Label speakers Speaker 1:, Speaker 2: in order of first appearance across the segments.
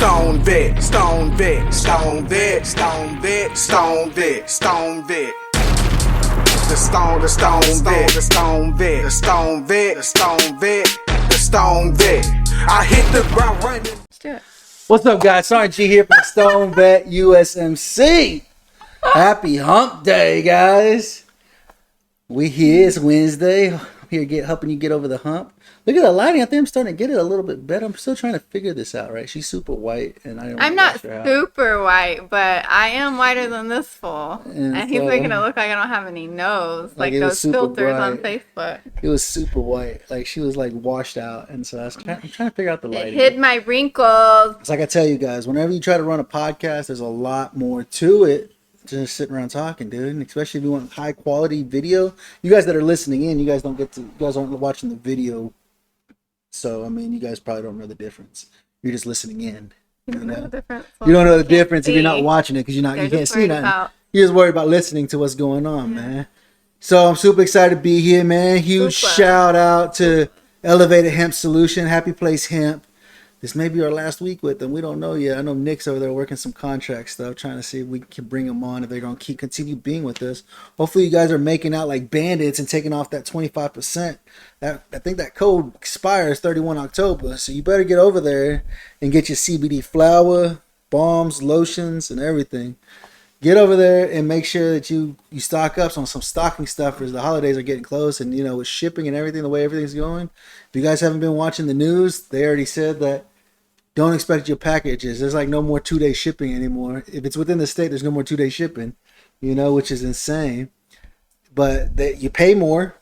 Speaker 1: Stone vet, stone vet, stone vet, stone vet, stone vet, stone vet. The stone vet, the stone vet, the stone vet, the stone vet, the stone vet. I hit the ground running.
Speaker 2: Let's do it.
Speaker 3: What's up, guys? Sergeant G here from Stone Vet USMC. Happy Hump Day, guys. We here. It's Wednesday. I'm here helping you get over the hump. Look at the lighting. I think I'm starting to get it a little bit better. I'm still trying to figure this out, right? She's super white, and
Speaker 2: I'm not super white, but I am whiter than this fool. And he's making it look like I don't have any nose, like those filters on Facebook.
Speaker 3: It was super white. Like, she was like washed out, and so I'm trying to figure out the lighting.
Speaker 2: It hid my wrinkles.
Speaker 3: It's like I tell you guys, whenever you try to run a podcast, there's a lot more to it. Just sitting around talking, dude. And especially if you want high quality video. You guys that are listening in, you guys aren't watching the video. So I mean, you guys probably don't know the difference. You're just listening in.
Speaker 2: You don't know the difference.
Speaker 3: You don't know the difference if you're not watching it because you can't see nothing. You're just worried about listening to what's going on, man. So I'm super excited to be here, man. Huge shout out to Elevated Hemp Solution, Happy Place Hemp. This may be our last week with them. We don't know yet. I know Nick's over there working some contract stuff, trying to see if we can bring them on, if they're going to continue being with us. Hopefully you guys are making out like bandits and taking off that 25%. I think that code expires 31 October. So you better get over there and get your CBD flower, balms, lotions, and everything. Get over there and make sure that you stock up on some stocking stuffers. The holidays are getting close, and with shipping and everything, the way everything's going. If you guys haven't been watching the news, they already said that don't expect your packages. There's like no more 2-day shipping anymore. If it's within the state, there's no more 2-day shipping, which is insane. But you pay more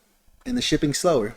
Speaker 3: and the shipping's slower.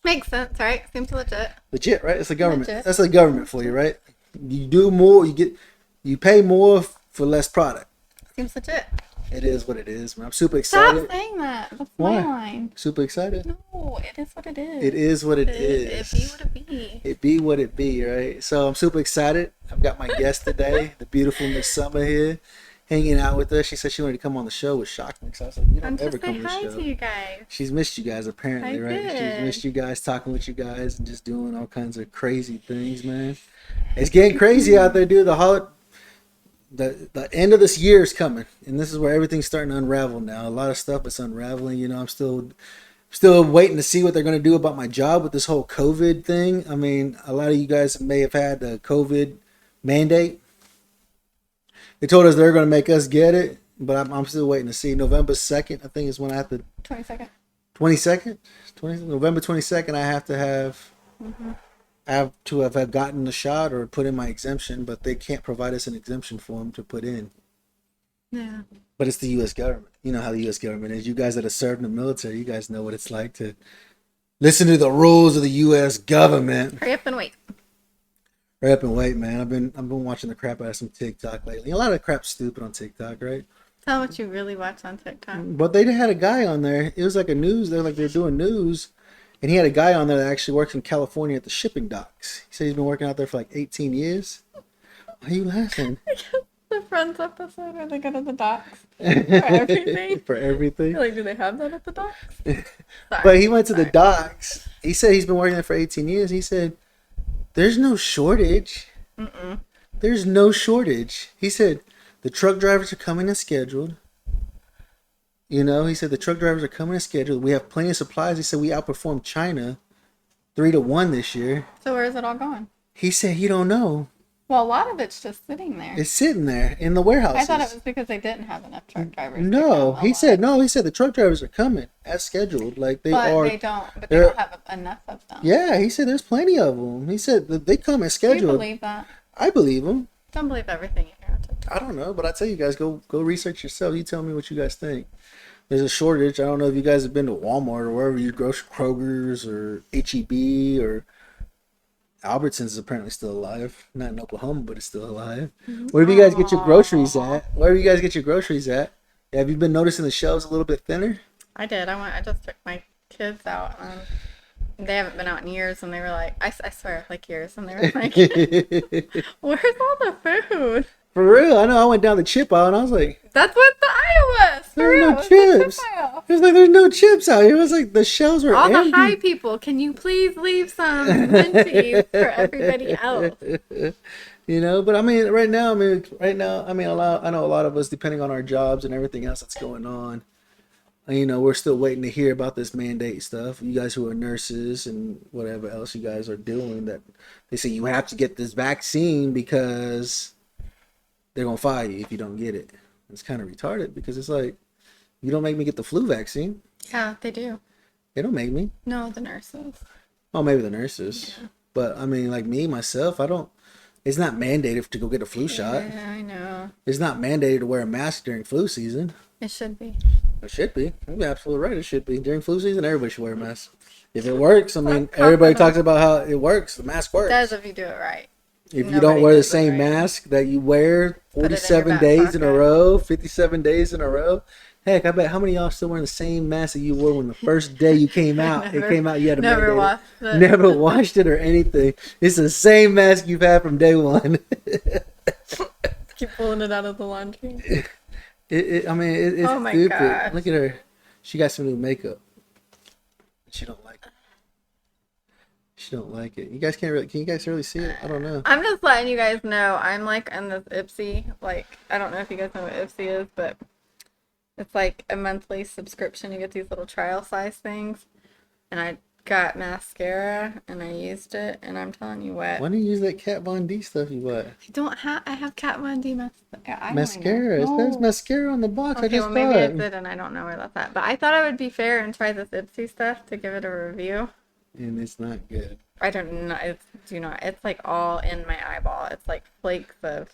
Speaker 2: Makes sense, right? Seems legit.
Speaker 3: Legit, right? It's the government. Legit. That's the government for you, right? You do more, you pay more for less product.
Speaker 2: Seems legit.
Speaker 3: It is what it is, man. I'm super excited.
Speaker 2: Stop saying that. That's
Speaker 3: Why?
Speaker 2: my line.
Speaker 3: Super excited?
Speaker 2: No, it is what it is.
Speaker 3: It is what it is.
Speaker 2: It be what it be.
Speaker 3: It be what it be, right? So I'm super excited. I've got my guest today, the beautiful Miss Summer here, hanging out with us. She said she wanted to come on the show, which shocked me. So I was like, you don't ever come on the show.
Speaker 2: Just say hi to you guys.
Speaker 3: She's missed you guys, apparently, right?
Speaker 2: Did.
Speaker 3: She's missed you guys, talking with you guys, and just doing all kinds of crazy things, man. It's getting crazy out there, dude. The end of this year is coming, and this is where everything's starting to unravel now. A lot of stuff is unraveling. I'm still waiting to see what they're going to do about my job with this whole COVID thing. I mean, a lot of you guys may have had the COVID mandate. They told us they're going to make us get it, but I'm still waiting to see. November 2nd, I think, is when I have to.
Speaker 2: 22nd.
Speaker 3: 22nd? November 22nd, I have to have.
Speaker 2: Mm-hmm.
Speaker 3: I have to have gotten the shot or put in my exemption, but they can't provide us an exemption form to put in.
Speaker 2: Yeah.
Speaker 3: But it's the U.S. government. You know how the U.S. government is. You guys that have served in the military, you guys know what it's like to listen to the rules of the U.S. government.
Speaker 2: Hurry up and wait.
Speaker 3: Hurry up and wait, man. I've been watching the crap out of some TikTok lately. A lot of crap's stupid on TikTok, right?
Speaker 2: Tell what you really watch on TikTok.
Speaker 3: But they had a guy on there. It was like a news. They're doing news. And he had a guy on there that actually works in California at the shipping docks. He said he's been working out there for like 18 years. Why are you laughing?
Speaker 2: The Friends episode where they go to the docks for everything.
Speaker 3: For everything.
Speaker 2: Like, do they have that at the docks?
Speaker 3: But he went to the docks. He said he's been working there for 18 years. He said, there's no shortage.
Speaker 2: Mm-mm.
Speaker 3: There's no shortage. He said, the truck drivers are coming as scheduled. He said the truck drivers are coming as scheduled. We have plenty of supplies. He said we outperformed China 3-1 this year.
Speaker 2: So where is it all going?
Speaker 3: He said he don't know.
Speaker 2: Well, a lot of it's just sitting there.
Speaker 3: It's sitting there in the warehouses.
Speaker 2: I thought it was because they didn't have enough truck drivers.
Speaker 3: No, he said the truck drivers are coming as scheduled. Like they are.
Speaker 2: But they don't have enough of them.
Speaker 3: Yeah, he said there's plenty of them. He said that they come as scheduled.
Speaker 2: Do you believe that?
Speaker 3: I believe him.
Speaker 2: Don't believe everything you hear on TikTok.
Speaker 3: I don't know, but I tell you guys, go research yourself. You tell me what you guys think. There's a shortage. I don't know if you guys have been to Walmart or wherever you go, Kroger's or HEB or Albertsons is apparently still alive. Not in Oklahoma, but it's still alive.
Speaker 2: Mm-hmm.
Speaker 3: Where do you guys get your groceries at? Where do you guys get your groceries at? Have you been noticing the shelves a little bit thinner?
Speaker 2: I did. I just took my kids out. They haven't been out in years, and they were like, I swear, like years, and they were like, where's all the food?
Speaker 3: For real, I know. I went down the chip aisle and I was like,
Speaker 2: that's what the aisle was.
Speaker 3: There are no chips. It was like there's no chips out here. It was like the shells were
Speaker 2: All
Speaker 3: empty.
Speaker 2: the high people, can you please leave some minties for everybody else?
Speaker 3: You know, but I mean, right now, I know a lot of us, depending on our jobs and everything else that's going on, you know, we're still waiting to hear about this mandate stuff. You guys who are nurses and whatever else you guys are doing, that they say you have to get this vaccine because they're gonna fire you if you don't get it. It's kind of retarded because it's like, you don't make me get the flu vaccine.
Speaker 2: Yeah, they do.
Speaker 3: They don't make me.
Speaker 2: No, the nurses.
Speaker 3: Oh, maybe the nurses. Yeah. But I mean, like me, myself, I don't. It's not mandated to go get a flu shot.
Speaker 2: Yeah, I know.
Speaker 3: It's not mandated to wear a mask during flu season.
Speaker 2: It should be.
Speaker 3: It should be. You're absolutely right. It should be. During flu season, everybody should wear a mask. If it works, I mean, everybody talks about how it works. The mask works.
Speaker 2: It does if you do it right.
Speaker 3: If you don't wear the same mask that you wear 47 days in a row, 57 days in a row, heck, I bet how many of y'all still wearing the same mask that you wore when the first day you came out? It came out, you had to never washed it or anything. It's the same mask you've had from day one.
Speaker 2: Keep pulling it out of the laundry.
Speaker 3: It's
Speaker 2: oh my
Speaker 3: stupid.
Speaker 2: God.
Speaker 3: Look at her. She got some new makeup. She don't like it. She don't like it. Can you guys really see it? I don't know.
Speaker 2: I'm just letting you guys know. I'm like on this Ipsy. Like, I don't know if you guys know what Ipsy is, but it's like a monthly subscription. You get these little trial size things. And I got mascara and I used it, and I'm telling you what.
Speaker 3: Why don't you use that Kat Von D stuff you bought?
Speaker 2: I have Kat Von D mascara.
Speaker 3: Mascara. It says mascara on the box.
Speaker 2: Okay, well, maybe it's it, and I don't know where that's at. But I thought it would be fair and try this Ipsy stuff to give it a review.
Speaker 3: And it's not good.
Speaker 2: I don't know. It's like all in my eyeball. It's like flakes of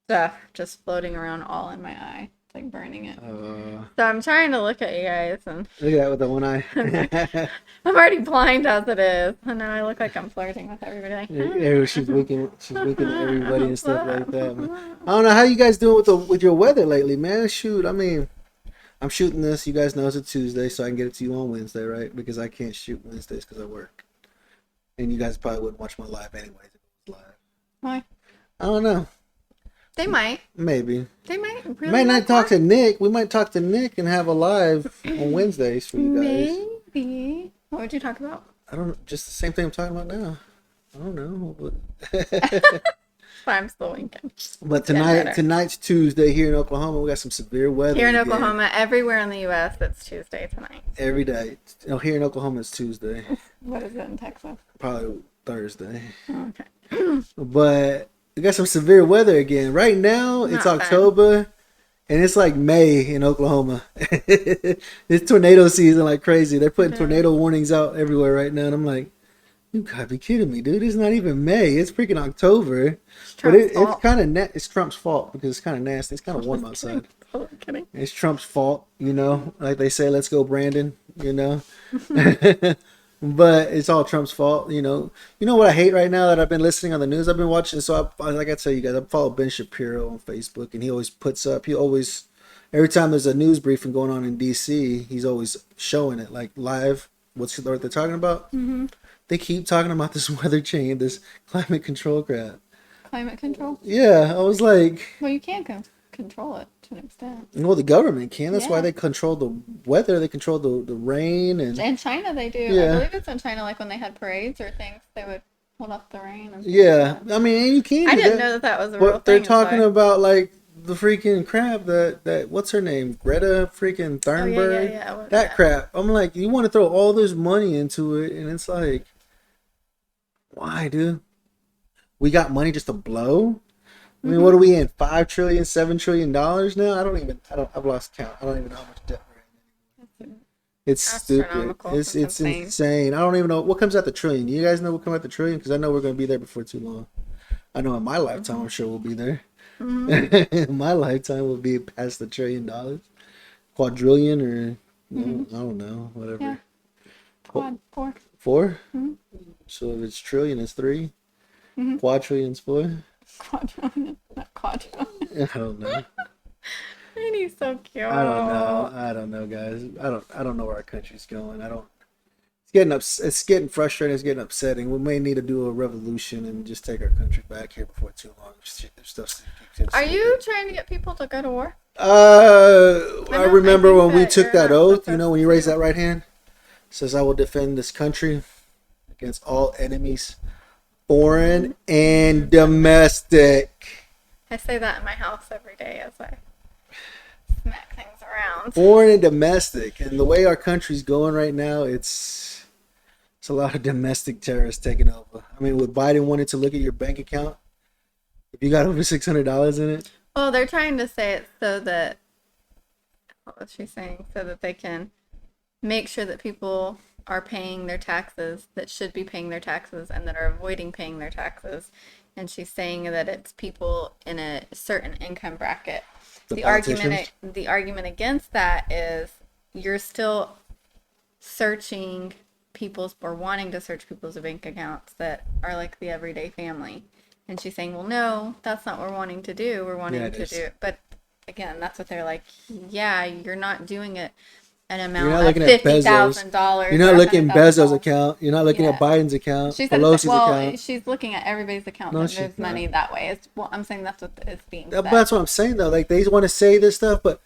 Speaker 2: stuff just floating around all in my eye. It's like burning it. So I'm trying to look at you guys and
Speaker 3: look at that with the one eye.
Speaker 2: I'm already blind as it is, and now I look like I'm flirting with everybody. Like,
Speaker 3: yeah, she's winking at everybody and stuff like that. Man. I don't know how you guys doing with your weather lately, man. Shoot, I mean, I'm shooting this. You guys know it's a Tuesday, so I can get it to you on Wednesday, right? Because I can't shoot Wednesdays because I work. And you guys probably wouldn't watch my live anyways if it was live.
Speaker 2: Why?
Speaker 3: I don't know.
Speaker 2: They might.
Speaker 3: Maybe.
Speaker 2: They might really.
Speaker 3: Might not talk to Nick. We might talk to Nick and have a live on Wednesdays for you guys.
Speaker 2: Maybe. What would you talk about?
Speaker 3: I don't know. Just the same thing I'm talking about now. I don't know.
Speaker 2: But I'm still winking.
Speaker 3: But tonight's Tuesday here in Oklahoma. We got some severe weather.
Speaker 2: Here in Oklahoma, everywhere in the U.S., it's Tuesday tonight.
Speaker 3: Every day. No, here in Oklahoma, it's Tuesday.
Speaker 2: What is it in Texas?
Speaker 3: Probably Thursday.
Speaker 2: Okay.
Speaker 3: But we got some severe weather again. Right now, it's October, and it's like May in Oklahoma. It's tornado season like crazy. They're putting tornado warnings out everywhere right now, and I'm like, you gotta be kidding me, dude. It's not even May. It's freaking October. But it's kind of it's Trump's fault because it's kind of nasty. It's kind of warm outside.
Speaker 2: Oh, kidding.
Speaker 3: It's Trump's fault, you know. Like they say, let's go, Brandon. You know. But it's all Trump's fault, you know. You know what I hate right now that I've been listening on the news? I've been watching. So like I tell you guys, I follow Ben Shapiro on Facebook, and he always puts up. Every time there's a news briefing going on in D.C., he's always showing it like live. What they're talking about? Mm-hmm. They keep talking about this weather change, this climate control crap.
Speaker 2: Climate control?
Speaker 3: Yeah, I was like...
Speaker 2: Well, you can control it to an extent.
Speaker 3: Well, the government can. That's why they control the weather. They control the rain. And
Speaker 2: in China, they do. Yeah. I believe it's in China, like when they had parades or things, they would hold off the rain. And
Speaker 3: I mean, you can.
Speaker 2: I didn't know that was a real thing.
Speaker 3: But they're talking about, like, the freaking crap that what's her name? Greta freaking Thunberg?
Speaker 2: Yeah.
Speaker 3: That crap. I'm like, you want to throw all this money into it, and it's like... Why, dude? We got money just to blow? I mean, what are we in? $5 trillion, $7 trillion now? I've lost count. I don't even know how much debt we're in. It's stupid. It's insane. I don't even know what comes at the trillion. Do you guys know what comes at the trillion? Because I know we're going to be there before too long. I know in my lifetime, I'm sure we'll be there. In my lifetime, we'll be past the $1 trillion. Quadrillion or, I don't know, whatever.
Speaker 2: Yeah. Quad, 4.
Speaker 3: 4?
Speaker 2: Mm-hmm.
Speaker 3: So if it's trillion, it's 3. Quadrillion's 4.
Speaker 2: Quadrillion, not quadrillion.
Speaker 3: I don't know.
Speaker 2: And he's so cute.
Speaker 3: I don't know, guys. I don't know where our country's going. It's getting frustrating. It's getting upsetting. We may need to do a revolution and just take our country back here before too long.
Speaker 2: Are you trying to get people to go to war?
Speaker 3: I remember when we took that oath, you know, when you raise that right hand, it says, I will defend this country against all enemies, foreign and domestic.
Speaker 2: I say that in my house every day as I smack things around.
Speaker 3: Foreign and domestic. And the way our country's going right now, it's a lot of domestic terrorists taking over. I mean, with Biden wanting to look at your bank account, if you got over $600 in it.
Speaker 2: Well, they're trying to say it so that, what was she saying? So that they can make sure that people are paying their taxes that should be paying their taxes and that are avoiding paying their taxes. And she's saying that it's people in a certain income bracket. The argument against that is you're still searching people's or wanting to search people's bank accounts that are like the everyday family. And she's saying, well, no, that's not what we're wanting to do. We're wanting to do it. But again, that's what they're like. Yeah, you're not doing it an amount of $50,000.
Speaker 3: You're not looking at Bezos' account. You're not looking at Biden's account. Pelosi's account.
Speaker 2: She's looking at everybody's account that moves money that way. I'm saying that's what is being said.
Speaker 3: That's what I'm saying, though. Like, they want to say this stuff, but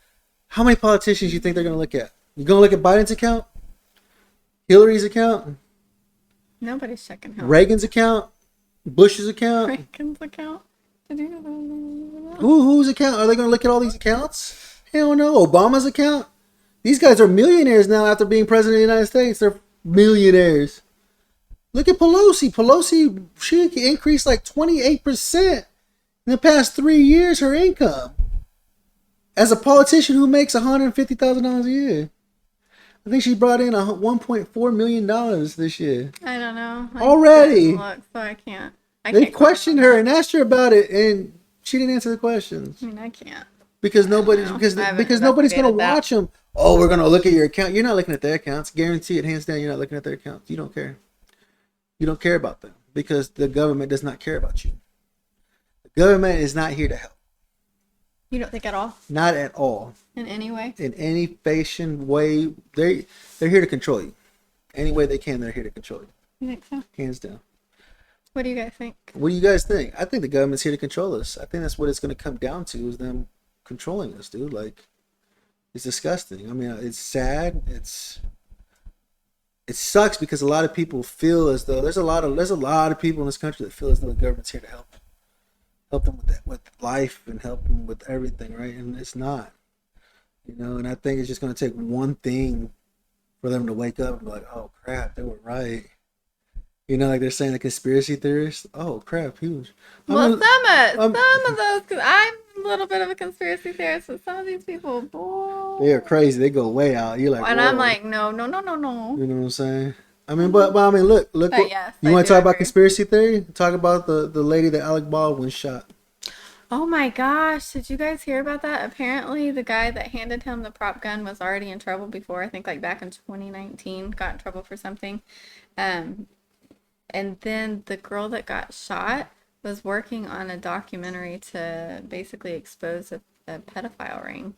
Speaker 3: how many politicians do you think they're going to look at? You're going to look at Biden's account? Hillary's account?
Speaker 2: Nobody's checking him.
Speaker 3: Reagan's account? Bush's account?
Speaker 2: Reagan's account? Did you know?
Speaker 3: Whose account? Are they going to look at all these accounts? Hell no. Obama's account? These guys are millionaires now after being president of the United States. They're millionaires. Look at Pelosi. Pelosi, she increased like 28% in the past 3 years, her income. As a politician who makes $150,000 a year. I think she brought in $1.4 million this year.
Speaker 2: I don't know.
Speaker 3: Already.
Speaker 2: Look, so I can't.
Speaker 3: They questioned her and asked her about it, and she didn't answer the questions.
Speaker 2: I mean, I can't.
Speaker 3: Because nobody's going to watch them. Oh, we're going to look at your account. You're not looking at their accounts. Guarantee it, hands down, you're not looking at their accounts. You don't care. You don't care about them because the government does not care about you. The government is not here to help.
Speaker 2: You don't think at all?
Speaker 3: Not at all.
Speaker 2: In any way?
Speaker 3: In any fashion, way. They're here to control you. Any way they can, they're here to control you.
Speaker 2: You think so?
Speaker 3: Hands down.
Speaker 2: What do you guys think?
Speaker 3: What do you guys think? I think the government's here to control us. I think that's what it's going to come down to, is them controlling us, dude. Like, it's disgusting. I mean, it's sad. It sucks because a lot of people feel as though there's a lot of people in this country that feel as though the government's here to help them with life and help them with everything, right? And it's not, you know. And I think it's just going to take one thing for them to wake up and be like, oh crap, they were right. You know, like they're saying the conspiracy theorists. Oh crap, huge.
Speaker 2: Well, some of those, because I'm a little bit of a conspiracy theorist, but some of these people, boy,
Speaker 3: they are crazy. They go way out. You're like,
Speaker 2: and
Speaker 3: whoa.
Speaker 2: I'm like, no. You
Speaker 3: know what I'm saying? I mean, but I mean, look.
Speaker 2: Yes,
Speaker 3: you want to talk about conspiracy theory? Talk about the lady that Alec Baldwin shot.
Speaker 2: Oh my gosh, did you guys hear about that? Apparently the guy that handed him the prop gun was already in trouble before. I think like back in 2019, got in trouble for something. And then the girl that got shot was working on a documentary to basically expose a pedophile ring.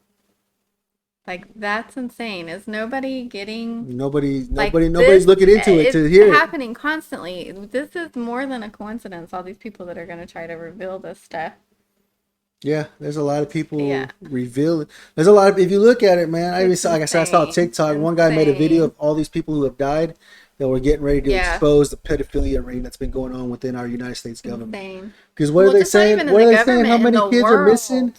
Speaker 2: Like, that's insane. Is nobody getting... Nobody's looking into it to hear it. It's happening constantly. This is more than a coincidence, all these people that are going to try to reveal this stuff.
Speaker 3: Yeah, there's a lot of people reveal it. There's a lot of... If you look at it, man, I saw TikTok. One guy made a video of all these people who have died that were getting ready to expose the pedophilia ring that's been going on within our United States government. Because what are they saying? What are they saying? How many kids are missing?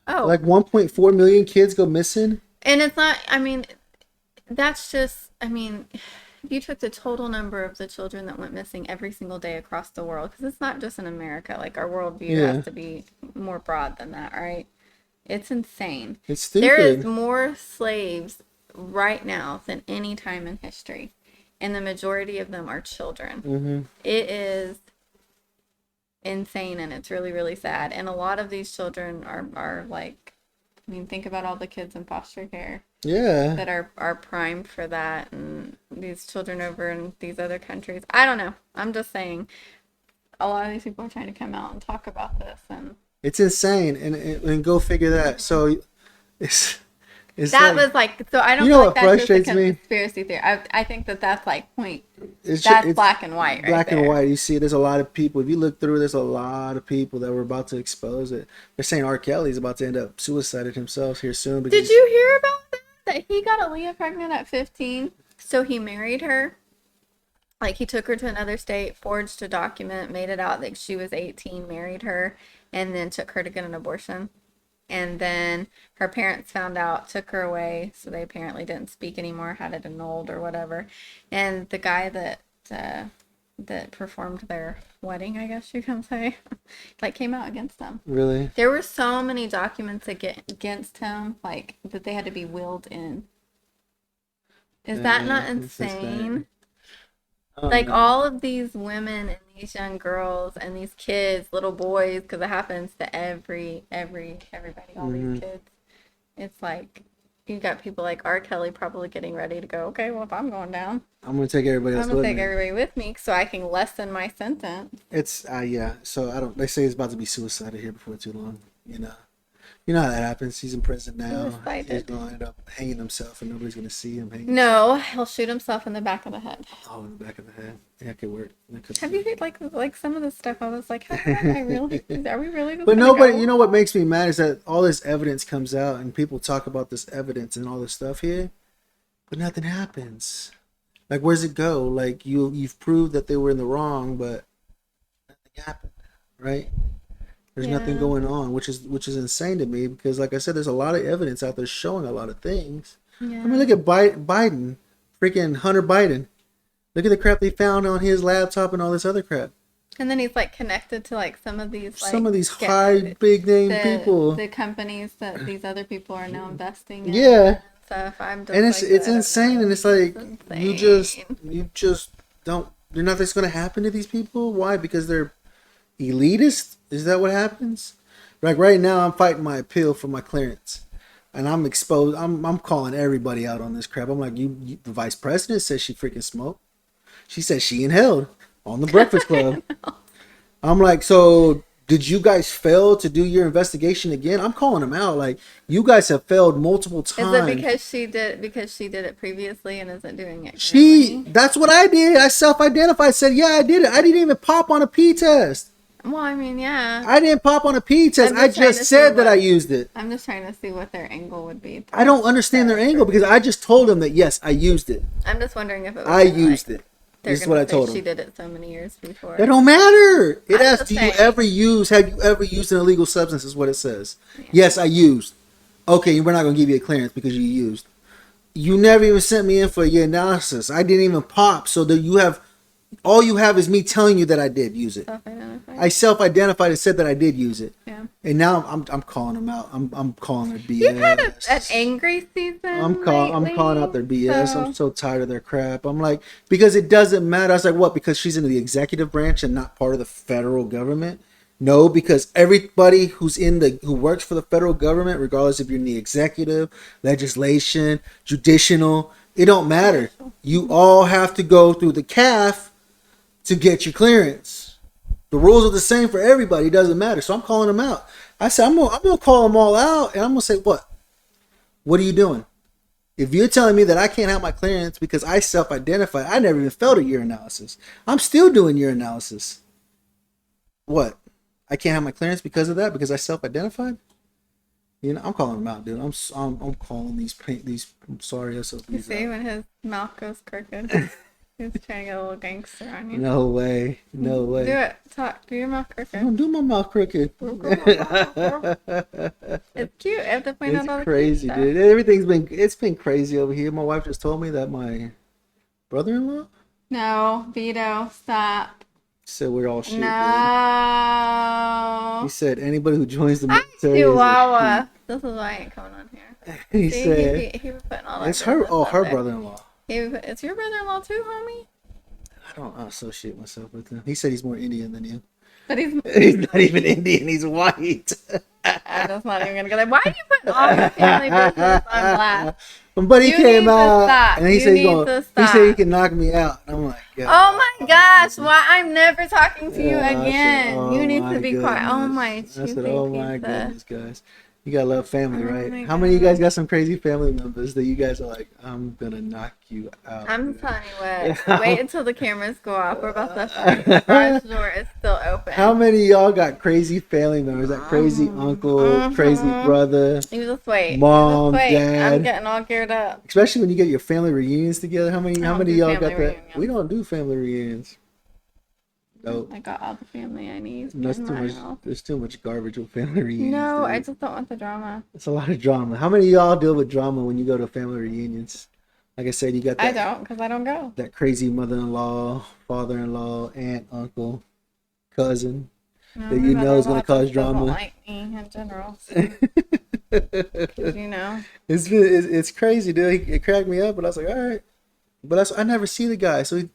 Speaker 3: Oh, like 1.4 million kids go missing.
Speaker 2: And it's not. I mean, that's just. I mean, if you took the total number of the children that went missing every single day across the world, because it's not just in America. Like, our worldview has to be more broad than that, right? It's insane.
Speaker 3: It's stupid.
Speaker 2: There is more slaves right now than any time in history. And the majority of them are children. Mm-hmm. It is insane, and it's really, really sad. And a lot of these children are like, I mean, think about all the kids in foster care.
Speaker 3: Yeah.
Speaker 2: That are primed for that, and these children over in these other countries. I don't know. I'm just saying, a lot of these people are trying to come out and talk about this, and
Speaker 3: it's insane. And go figure that. So,
Speaker 2: was like, so I don't feel like that's just a conspiracy theory. I think that's like that's black and white, right?
Speaker 3: Black and white. You see, there's a lot of people. If you look through, there's a lot of people that were about to expose it. They're saying R. Kelly's about to end up suicided himself here soon.
Speaker 2: Did you hear about that? That he got Aaliyah pregnant at 15, so he married her. Like, he took her to another state, forged a document, made it out that she was 18, married her, and then took her to get an abortion. And then her parents found out, took her away, so they apparently didn't speak anymore, had it annulled or whatever. And the guy that performed their wedding, I guess you can say, like, came out against them.
Speaker 3: Really?
Speaker 2: There were so many documents against him, like, that they had to be willed in. Is that not insane? Like, all of these women and these young girls and these kids, little boys, because it happens to everybody, all these kids. It's like, you got people like R. Kelly probably getting ready to go, okay, well, if I'm going down,
Speaker 3: I'm going to take everybody else with me. I'm going to
Speaker 2: take everybody with me so I can lessen my sentence.
Speaker 3: It's, yeah. So, they say he's about to be suicided here before too long, you know. You know how that happens. He's in prison now. He's going to end up hanging himself, and nobody's going to see him hanging.
Speaker 2: No, he'll shoot himself in the back of the head.
Speaker 3: Oh, in the back of the head. Yeah, it could work.
Speaker 2: Have you heard like some of the stuff? I was like, are we really?
Speaker 3: But nobody. You know what makes me mad is that all this evidence comes out, and people talk about this evidence and all this stuff here, but nothing happens. Like, where's it go? Like, you've proved that they were in the wrong, but nothing happened, right? There's nothing going on, which is insane to me because, like I said, there's a lot of evidence out there showing a lot of things. Yeah. I mean, look at Biden, freaking Hunter Biden. Look at the crap they found on his laptop and all this other crap.
Speaker 2: And then he's like connected to like some of these
Speaker 3: high big name people,
Speaker 2: the companies that these other people are now investing in.
Speaker 3: Yeah.
Speaker 2: Stuff.
Speaker 3: It's insane, and it's like you just don't. Nothing's going to happen to these people. Why? Because they're elitist. Is that what happens? Like right now, I'm fighting my appeal for my clearance, and I'm exposed. I'm calling everybody out on this crap. I'm like, the vice president says she freaking smoked. She said she inhaled on the Breakfast Club. I'm like, so did you guys fail to do your investigation again? I'm calling them out. Like, you guys have failed multiple times.
Speaker 2: Is it because she did it previously and isn't doing it currently?
Speaker 3: That's what I did. I self-identified. Said, yeah, I did it. I didn't even pop on a pee test.
Speaker 2: Well, I mean, yeah.
Speaker 3: I didn't pop on a pee test. I just said that I used it.
Speaker 2: I'm just trying to see what their angle would be.
Speaker 3: I don't understand their angle because I just told them that, yes, I used it.
Speaker 2: I'm just wondering if it was
Speaker 3: I used it. This is what I told them.
Speaker 2: She did it so many years before.
Speaker 3: It don't matter. It asks, have you ever used an illegal substance is what it says. Yeah. Yes, I used. Okay, we're not going to give you a clearance because you used. You never even sent me in for your analysis. I didn't even pop. So that all you have is me telling you that I did use it. I self-identified and said that I did use it. Yeah. And now I'm calling them out. I'm calling their BS.
Speaker 2: You've had an angry season.
Speaker 3: I'm calling out their BS. So. I'm so tired of their crap. I'm like, because it doesn't matter. I was like, what? Because she's in the executive branch and not part of the federal government? No, because everybody who works for the federal government, regardless if you're in the executive, legislation, judicial, it don't matter. You all have to go through the CAF to get your clearance. The rules are the same for everybody. It doesn't matter. So I'm calling them out. I said, I'm gonna call them all out, and I'm gonna say, what? What are you doing? If you're telling me that I can't have my clearance because I self-identified, I never even failed a urinalysis. I'm still doing urinalysis. What? I can't have my clearance because of that? Because I self-identified? You know, I'm calling them out, dude. I'm calling these. I'm sorry, SOPs.
Speaker 2: You see when his mouth goes crooked. He's trying to get a little gangster on you.
Speaker 3: No way. Do
Speaker 2: it. Talk. Do your mouth crooked.
Speaker 3: I don't do my mouth crooked.
Speaker 2: It's cute. I have to point out all the
Speaker 3: crazy,
Speaker 2: cute
Speaker 3: dude. It's been crazy over here. My wife just told me that my brother-in-law.
Speaker 2: No, Vito, stop.
Speaker 3: He said we're all shit.
Speaker 2: No.
Speaker 3: He said anybody who joins the military.
Speaker 2: Chihuahua. This is why I ain't coming on here.
Speaker 3: He said
Speaker 2: he was putting all that.
Speaker 3: It's her. Oh, her brother-in-law.
Speaker 2: It's your brother-in-law too, homie?
Speaker 3: I don't associate myself with him. He said he's more Indian than you.
Speaker 2: But he's
Speaker 3: not even Indian. He's white.
Speaker 2: I'm just not even gonna go there. Why are you putting all your family business on blast?
Speaker 3: But he came out and he said he said he can knock me out. And I'm like, God.
Speaker 2: Oh my gosh! Why I'm never talking to you again? You need to be quiet. Oh my!
Speaker 3: I said, oh my goodness, guys. You gotta love family,
Speaker 2: Oh
Speaker 3: right?
Speaker 2: my
Speaker 3: How many of you
Speaker 2: God.
Speaker 3: guys got some crazy family members that you guys are like, I'm gonna knock you out?
Speaker 2: I'm
Speaker 3: dude."
Speaker 2: telling you what. Wait until the cameras go off. We're about to start. The garage door is still open.
Speaker 3: How many of y'all got crazy family members? That crazy uncle, crazy brother,
Speaker 2: You just wait.
Speaker 3: mom,
Speaker 2: I'm
Speaker 3: dad.
Speaker 2: getting all geared up.
Speaker 3: Especially when you get your family reunions together. How many
Speaker 2: I don't
Speaker 3: of
Speaker 2: do
Speaker 3: y'all
Speaker 2: family
Speaker 3: got that?
Speaker 2: reunions.
Speaker 3: We don't do family reunions. Nope.
Speaker 2: I got all the family I need
Speaker 3: That's
Speaker 2: in
Speaker 3: too
Speaker 2: my
Speaker 3: much.
Speaker 2: house.
Speaker 3: There's too much garbage with family reunions.
Speaker 2: No,
Speaker 3: dude.
Speaker 2: I just don't want the drama.
Speaker 3: It's a lot of drama. How many of y'all deal with drama when you go to family reunions? Like I said, you got that.
Speaker 2: I don't, because I don't go.
Speaker 3: That crazy mother-in-law, father-in-law, aunt, uncle, cousin
Speaker 2: No,
Speaker 3: that you
Speaker 2: my
Speaker 3: know is
Speaker 2: mother-in-law
Speaker 3: going to cause
Speaker 2: just doesn't
Speaker 3: drama.
Speaker 2: like me in general. So, 'cause, you know.
Speaker 3: It's crazy, dude. It cracked me up, but I was like, all right. But I never see the guy, so he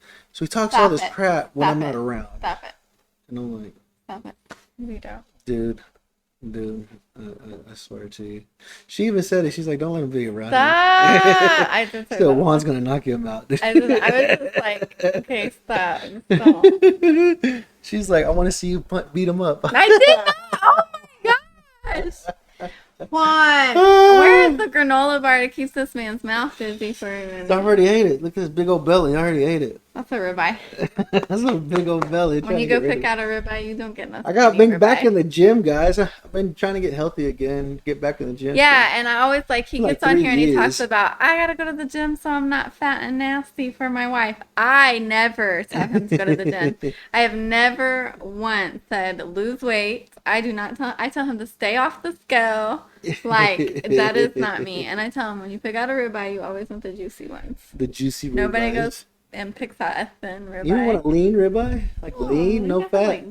Speaker 3: talks all
Speaker 2: Stop
Speaker 3: this
Speaker 2: it.
Speaker 3: crap when
Speaker 2: Stop
Speaker 3: I'm
Speaker 2: it.
Speaker 3: not around,
Speaker 2: Stop it.
Speaker 3: and I'm like,
Speaker 2: Stop it. You don't.
Speaker 3: dude, I swear to you. She even said it. She's like, don't let him be around
Speaker 2: Stop!
Speaker 3: you.
Speaker 2: I did say
Speaker 3: So
Speaker 2: that.
Speaker 3: Juan's gonna knock him out.
Speaker 2: I was just like, okay, stop. Stop.
Speaker 3: She's like, I want to see you beat him up.
Speaker 2: I did not. Oh my gosh. Juan, where is the granola bar that keeps this man's mouth busy for a minute?
Speaker 3: I already ate it. Look at this big old belly. I already ate it.
Speaker 2: That's a ribeye.
Speaker 3: That's a big old belly.
Speaker 2: When you go pick out a ribeye, you don't get nothing.
Speaker 3: I got been back in the gym, guys. I've been trying to get healthy again, get back in the gym.
Speaker 2: Yeah, and I always he
Speaker 3: like
Speaker 2: gets on
Speaker 3: 3
Speaker 2: here and he talks
Speaker 3: years.
Speaker 2: about, I gotta go to the gym so I'm not fat and nasty for my wife. I never tell him to go to the gym. I have never once said lose weight. I tell him to stay off the scale. Like, that is not me. And I tell him, when you pick out a ribeye, you always want the juicy ones.
Speaker 3: The juicy ribeye.
Speaker 2: Nobody goes and picks out a thin ribeye.
Speaker 3: You don't want a lean ribeye? Like lean, no fat?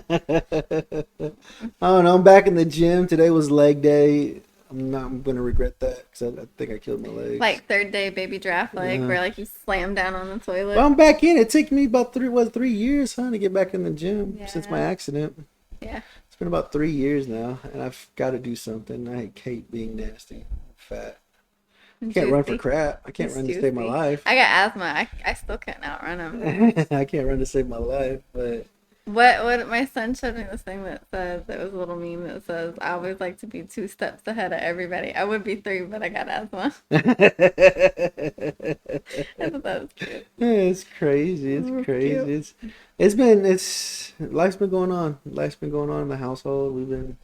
Speaker 3: I don't know. I'm back in the gym. Today was leg day. I'm going to regret that because I think I killed my legs.
Speaker 2: Like third day baby draft leg, where you slam down on the toilet.
Speaker 3: Well, I'm back in. It took me about 3 years, to get back in the gym since my accident.
Speaker 2: Yeah.
Speaker 3: It's been about 3 years now, and I've got to do something. I hate being nasty, fat. I can't run for crap. I can't run to save my life.
Speaker 2: I got asthma. I still can't outrun him.
Speaker 3: I can't run to save my life, but
Speaker 2: what my son showed me this thing that says, it was a little meme that says, I always like to be 2 steps ahead of everybody. I would be 3, but I got asthma. I thought that was cute.
Speaker 3: It's crazy. It's crazy. Life's been going on. Life's been going on in the household.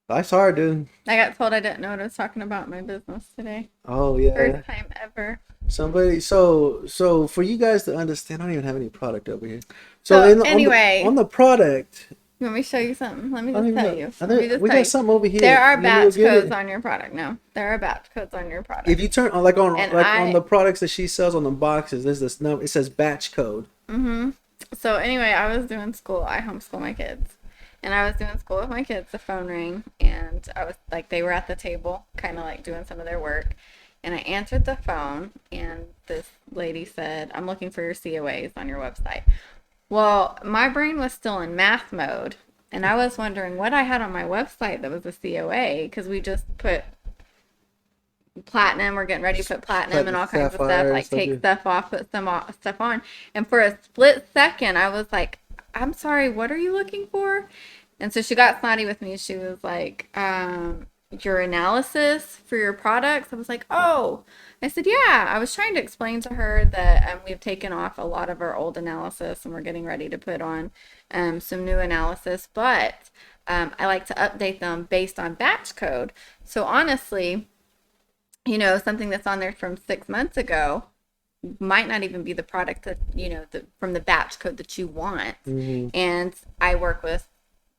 Speaker 3: Life's hard, dude.
Speaker 2: I got told I didn't know what I was talking about in my business today.
Speaker 3: Oh yeah.
Speaker 2: First time ever.
Speaker 3: Somebody. So for you guys to understand, I don't even have any product over here. So
Speaker 2: anyway,
Speaker 3: on the product.
Speaker 2: You want me to show you something? Let me just tell you.
Speaker 3: We got something over here.
Speaker 2: There are batch codes on your product. No, there are batch codes on your product.
Speaker 3: If you turn on on the products that she sells on the boxes, there's this number. It says batch code.
Speaker 2: Mm-hmm. So anyway, I was doing school. I homeschool my kids. And I was doing school with my kids, the phone rang, and I was they were at the table, kind of doing some of their work. And I answered the phone, and this lady said, I'm looking for your COAs on your website. Well, my brain was still in math mode, and I was wondering what I had on my website that was a COA, because we just put platinum, we're getting ready to put platinum and all kinds of stuff, take stuff off, put some stuff on. And for a split second, I was like, I'm sorry, what are you looking for? And so she got snotty with me. She was like, your analysis for your products. I was like, oh. I said, yeah. I was trying to explain to her that we've taken off a lot of our old analysis and we're getting ready to put on some new analysis. But I like to update them based on batch code. So honestly, something that's on there from 6 months ago might not even be the product that from the batch code that you want. Mm-hmm. And I work with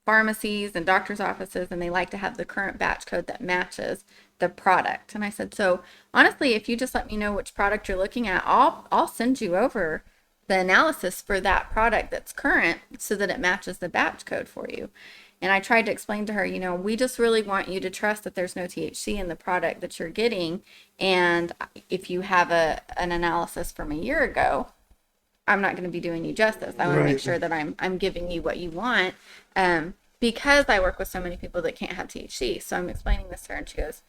Speaker 2: pharmacies and doctors' offices, and they like to have the current batch code that matches the product. And I said, so honestly, if you just let me know which product you're looking at, I'll send you over the analysis for that product that's current so that it matches the batch code for you. And I tried to explain to her, we just really want you to trust that there's no THC in the product that you're getting. And if you have an analysis from a year ago, I'm not going to be doing you justice. I want to make sure that I'm giving you what you want, because I work with so many people that can't have THC. So I'm explaining this to her, and she goes,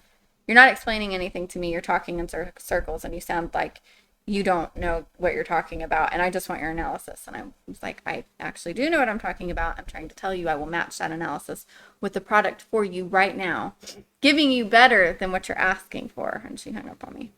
Speaker 2: you're not explaining anything to me. You're talking in circles, and you sound like you don't know what you're talking about, and I just want your analysis. And I was like, I actually do know what I'm talking about. I'm trying to tell you I will match that analysis with the product for you right now, giving you better than what you're asking for. And she hung up on me.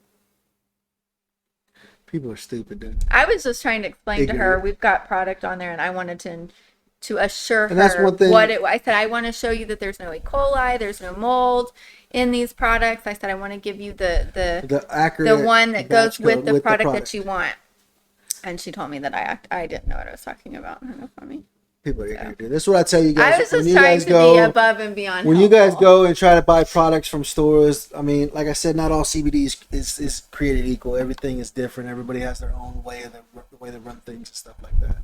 Speaker 3: People are stupid, dude.
Speaker 2: I was just trying to explain to her we've got product on there, and I wanted to assure her
Speaker 3: that's one thing.
Speaker 2: I said, I want to show you that there's no E. coli, there's no mold in these products. I said, I want to give you the accurate, the one that goes with the product that you want. And she told me that I didn't know what I was talking about. Hung up on me.
Speaker 3: People are ignorant, dude. This is what I tell you guys.
Speaker 2: I was just trying to be above and beyond.
Speaker 3: When you guys go and try to buy products from stores, I mean, like I said, not all CBD is created equal. Everything is different. Everybody has their own way of the way they run things and stuff like that.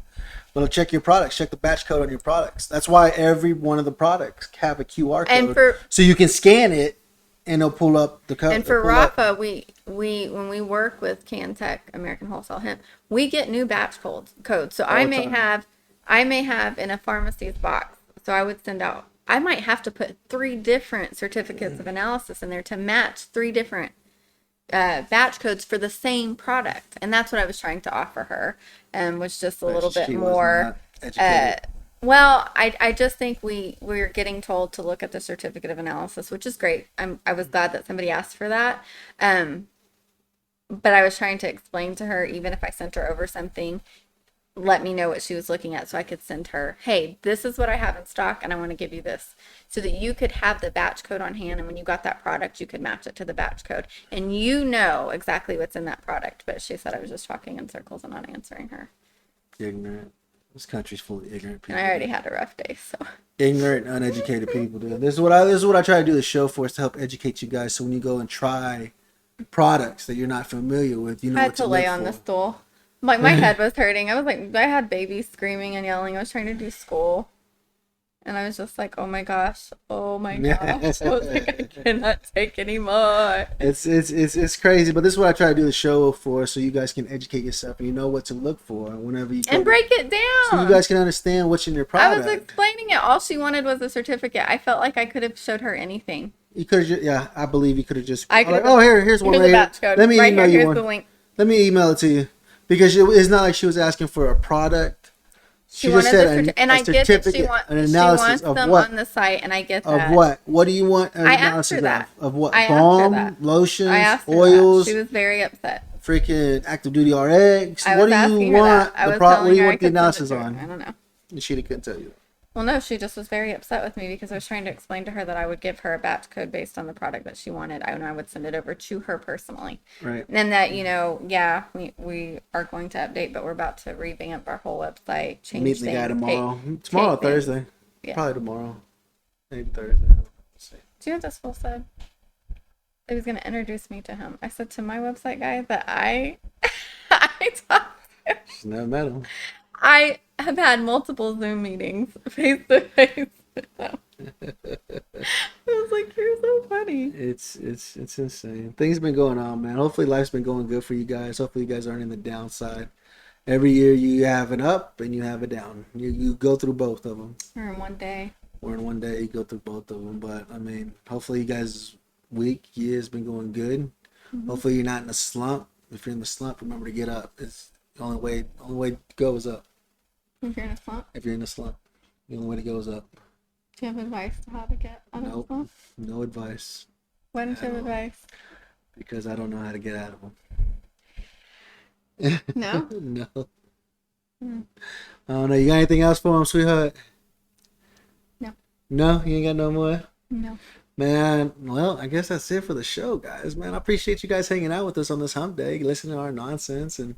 Speaker 3: But check your products. Check the batch code on your products. That's why every one of the products have a QR code, so you can scan it and it'll pull up the code.
Speaker 2: And for Rafa, we when we work with Cantech American Wholesale Hemp, we get new batch codes. So I may have in a pharmacy's box. So I would send out. I might have to put 3 different certificates of analysis in there to match 3 different batch codes for the same product, and that's what I was trying to offer her, and was just a little bit more. Well, I just think we're getting told to look at the certificate of analysis, which is great. I was glad that somebody asked for that. But I was trying to explain to her, even if I sent her over something, let me know what she was looking at so I could send her, hey, this is what I have in stock and I want to give you this, so that you could have the batch code on hand, and when you got that product you could match it to the batch code and you know exactly what's in that product. But she said I was just talking in circles and not answering her.
Speaker 3: Ignorant. This country's full of ignorant people.
Speaker 2: And I already had a rough day, so
Speaker 3: ignorant, uneducated people, dude. This is what I try to do the show for, is to help educate you guys, so when you go and try products that you're not familiar with, you know what to look for. I had to lay on the stool. Like, my head was hurting. I was like, I had babies screaming and yelling. I was trying to do school. And I was just like, oh my gosh. I was like, I cannot take any more. It's crazy. But this is what I try to do the show for, so you guys can educate yourself and you know what to look for whenever you
Speaker 2: and break it down.
Speaker 3: So you guys can understand what's in your product.
Speaker 2: I was explaining it. All she wanted was a certificate. I felt like I could have showed her anything.
Speaker 3: You could have, yeah, I believe you could have just. Here's one
Speaker 2: right here. Code.
Speaker 3: Let me
Speaker 2: right
Speaker 3: email
Speaker 2: here,
Speaker 3: you one.
Speaker 2: The link.
Speaker 3: Let me email it to you. Because it's not like she was asking for a product.
Speaker 2: She just said and I get that she wants them on the site, and I get that.
Speaker 3: Of what? What do you want an analysis of what? Balm, lotions, oils?
Speaker 2: She was very upset.
Speaker 3: Freaking active duty RX. What do you want? What do you want the analysis on?
Speaker 2: I don't know.
Speaker 3: She couldn't tell you.
Speaker 2: Well, no, she just was very upset with me because I was trying to explain to her that I would give her a batch code based on the product that she wanted. I would send it over to her personally. Right. And that, we are going to update, but we're about to revamp our whole website, change
Speaker 3: Meet the guy tomorrow. Tomorrow or Thursday. Yeah. Probably tomorrow. Maybe Thursday.
Speaker 2: Do you know what this fool said? He was going to introduce me to him. I said to my website guy that I talked to.
Speaker 3: She's never met him.
Speaker 2: I have had multiple Zoom meetings face to face. I was like, you're so funny.
Speaker 3: It's insane. Things have been going on, man. Hopefully life's been going good for you guys. Hopefully you guys aren't in the downside. Every year you have an up and you have a down. You go through both of them.
Speaker 2: Or in one day.
Speaker 3: You go through both of them. But I mean, hopefully you guys' year has been going good. Mm-hmm. Hopefully you're not in a slump. If you're in the slump, remember to get up. It's the only way to go is up.
Speaker 2: If you're in a slump?
Speaker 3: If you're in a slump, the only way to go is up.
Speaker 2: Do you have advice to how to get out of a slump?
Speaker 3: No advice.
Speaker 2: Why don't you have advice?
Speaker 3: Because I don't know how to get out of them.
Speaker 2: No?
Speaker 3: No. I don't know. You got anything else for him, sweetheart?
Speaker 2: No.
Speaker 3: No? You ain't got no more?
Speaker 2: No.
Speaker 3: Man, well, I guess that's it for the show, guys. Man, I appreciate you guys hanging out with us on this hump day, listening to our nonsense, and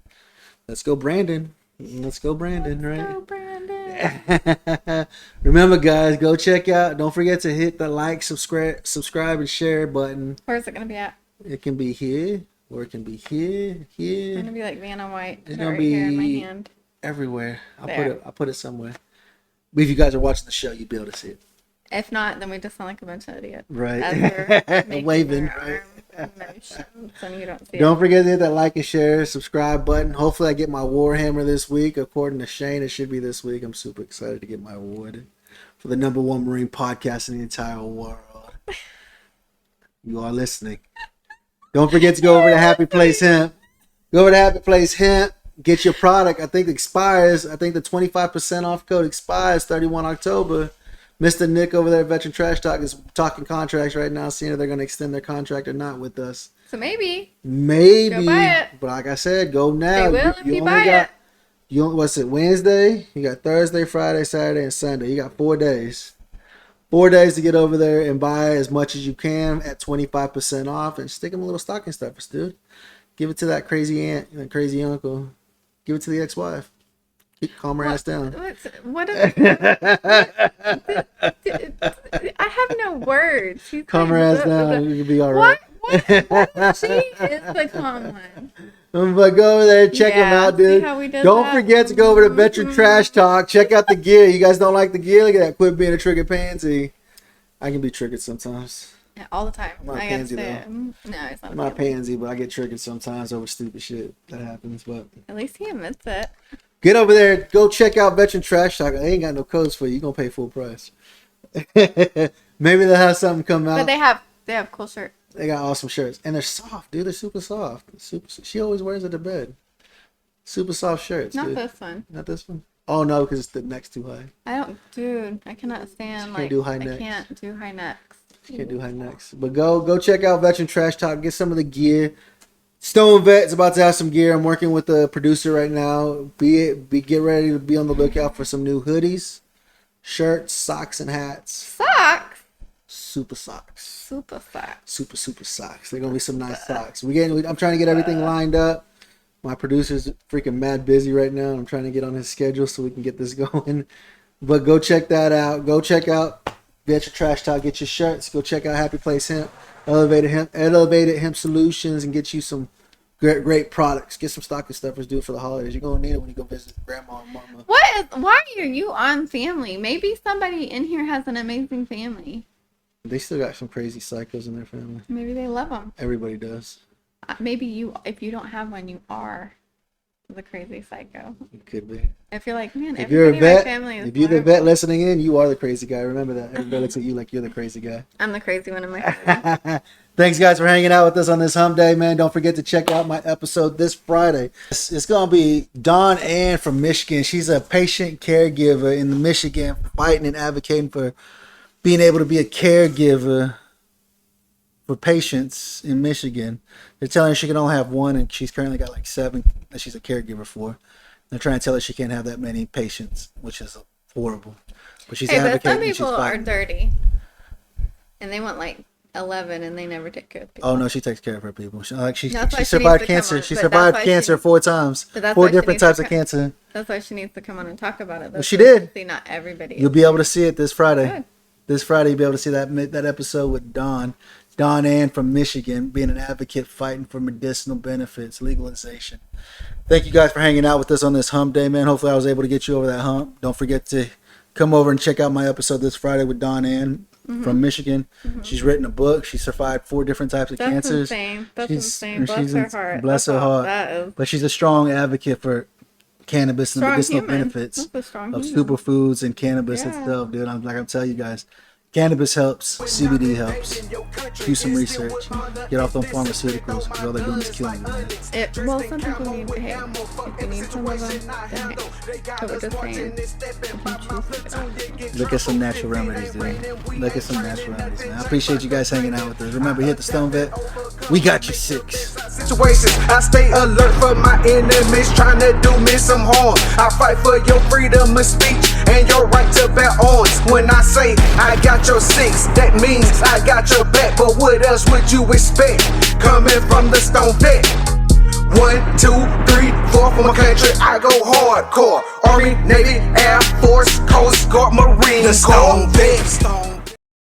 Speaker 3: let's go, Brandon. Let's go, Brandon, right?
Speaker 2: Let's go, Brandon.
Speaker 3: Remember, guys, go check out. Don't forget to hit the like, subscribe, and share button.
Speaker 2: Where's it going to be at?
Speaker 3: It can be here, or it can be here.
Speaker 2: It's going to be like Vanna White.
Speaker 3: It's going to be
Speaker 2: here in my hand.
Speaker 3: Everywhere. I'll put it somewhere. But if you guys are watching the show, you'll be able to see it.
Speaker 2: If not, then we just sound like a bunch of idiots.
Speaker 3: Right. Waving.
Speaker 2: Right. And you
Speaker 3: don't forget to hit that like and share, subscribe button. Hopefully I get my Warhammer this week. According to Shane, it should be this week. I'm super excited to get my award for the #1 Marine podcast in the entire world. You are listening. Don't forget to go over to Happy Place Hemp. Go over to Happy Place Hemp. Get your product. I think it expires. I think the 25% off code expires 31 October. Mr. Nick over there at Veteran Trash Talk is talking contracts right now, seeing if they're going to extend their contract or not with us.
Speaker 2: So maybe.
Speaker 3: Maybe.
Speaker 2: Go buy it.
Speaker 3: But like I said, go now.
Speaker 2: They will if you buy it.
Speaker 3: What's it, Wednesday? You got Thursday, Friday, Saturday, and Sunday. You got 4 days. 4 days to get over there and buy as much as you can at 25% off and stick them a little stocking stuffers, dude. Give it to that crazy aunt and crazy uncle. Give it to the ex-wife. Calm her ass down.
Speaker 2: I have no words. She's
Speaker 3: calm her ass down. You'll be all right.
Speaker 2: What? She is the calm one.
Speaker 3: But go over there, check them out, dude. Don't forget to go over to Veteran Trash Talk. Check out the gear. You guys don't like the gear? Look at that. Quit being a triggered pansy. I can be triggered sometimes.
Speaker 2: Yeah, all the time.
Speaker 3: I'm not a pansy, though.
Speaker 2: No, it's not.
Speaker 3: I'm not a pansy, but I get triggered sometimes over stupid shit. That happens, but...
Speaker 2: At least he admits it.
Speaker 3: Get over there. Go check out Veteran Trash Talk. They ain't got no codes for you. You're going to pay full price. Maybe they'll have something come out.
Speaker 2: But they have cool shirts.
Speaker 3: They got awesome shirts. And they're soft, dude. They're super soft. She always wears it to bed. Super soft shirts,
Speaker 2: Not
Speaker 3: dude.
Speaker 2: this one.
Speaker 3: Not this one? Oh, no, because it's the neck's too high.
Speaker 2: Dude, I cannot stand,
Speaker 3: can't do high necks.
Speaker 2: I can't do high necks.
Speaker 3: You can't do high necks. But go check out Veteran Trash Talk. Get some of the gear. Stone Vet is about to have some gear. I'm working with a producer right now. Get ready to be on the lookout for some new hoodies, shirts, socks, and hats.
Speaker 2: Socks?
Speaker 3: Super socks.
Speaker 2: Super socks.
Speaker 3: Super socks. They're gonna be some nice socks. I'm trying to get everything lined up. My producer's freaking mad busy right now. I'm trying to get on his schedule so we can get this going. But go check that out. Go check out Veteran Trash Talk. Get your shirts. Go check out Happy Place Hemp, Elevated Hemp Solutions, and get you some great products. Get some stocking stuffers. Do it for the holidays. You're gonna need it when you go visit grandma and mama.
Speaker 2: Why are you on family? Maybe somebody in here has an amazing family.
Speaker 3: They still got some crazy psychos in their family.
Speaker 2: Maybe they love them.
Speaker 3: Everybody does.
Speaker 2: Maybe if you don't have one, you are the crazy psycho.
Speaker 3: It could be.
Speaker 2: If you're like, man,
Speaker 3: if you're a vet,
Speaker 2: in my family is
Speaker 3: if you're the vet listening in, you are the crazy guy. Remember that. Everybody looks at you like you're the crazy guy.
Speaker 2: I'm the crazy one in my family.
Speaker 3: Thanks, guys, for hanging out with us on this hump day, man. Don't forget to check out my episode this Friday. It's going to be Dawn Ann from Michigan. She's a patient caregiver in Michigan, fighting and advocating for being able to be a caregiver for patients in Michigan. They're telling her she can only have one, and she's currently got like 7 that she's a caregiver for. They're trying to tell her she can't have that many patients, which is horrible. But she's advocating.
Speaker 2: But some people are dirty, and they want like 11, and they never take care of people.
Speaker 3: Oh no, she takes care of her people. She
Speaker 2: she
Speaker 3: survived cancer. She survived cancer 4 times. 4 different types of cancer.
Speaker 2: That's why she needs to come on and talk about it.
Speaker 3: Well, she did.
Speaker 2: See, not everybody.
Speaker 3: You'll be able to see it this Friday.
Speaker 2: Good.
Speaker 3: This Friday, you'll be able to see that episode with Dawn Ann from Michigan, being an advocate fighting for medicinal benefits, legalization. Thank you guys for hanging out with us on this hump day, man. Hopefully I was able to get you over that hump. Don't forget to come over and check out my episode this Friday with Dawn Ann from Michigan. She's written a book. She survived 4 different types of cancers.
Speaker 2: That's insane. Bless her heart.
Speaker 3: Bless her heart. But she's a strong advocate for cannabis and medicinal benefits of superfoods and cannabis and stuff, dude. I'm telling you guys, cannabis helps, CBD helps. Do some research. Get off them pharmaceuticals because all they're doing is killing you, man.
Speaker 2: Well, some people need, if you need some of them, then but we're just saying, if you choose to
Speaker 3: look at some natural remedies, dude. Look at some natural remedies, man. I appreciate you guys hanging out with us. Remember, hit the Stone Vet. We got you 6.
Speaker 1: Situations, I stay alert for my enemies trying to do me some harm. I fight for your freedom of speech and your right to bear arms. When I say I got your 6, that means I got your back. But what else would you expect coming from the Stone Vet? 1, 2, 3, 4 for my country, I go hardcore. Army, Navy, Air Force, Coast Guard, Marine Corps. The Stone Vet.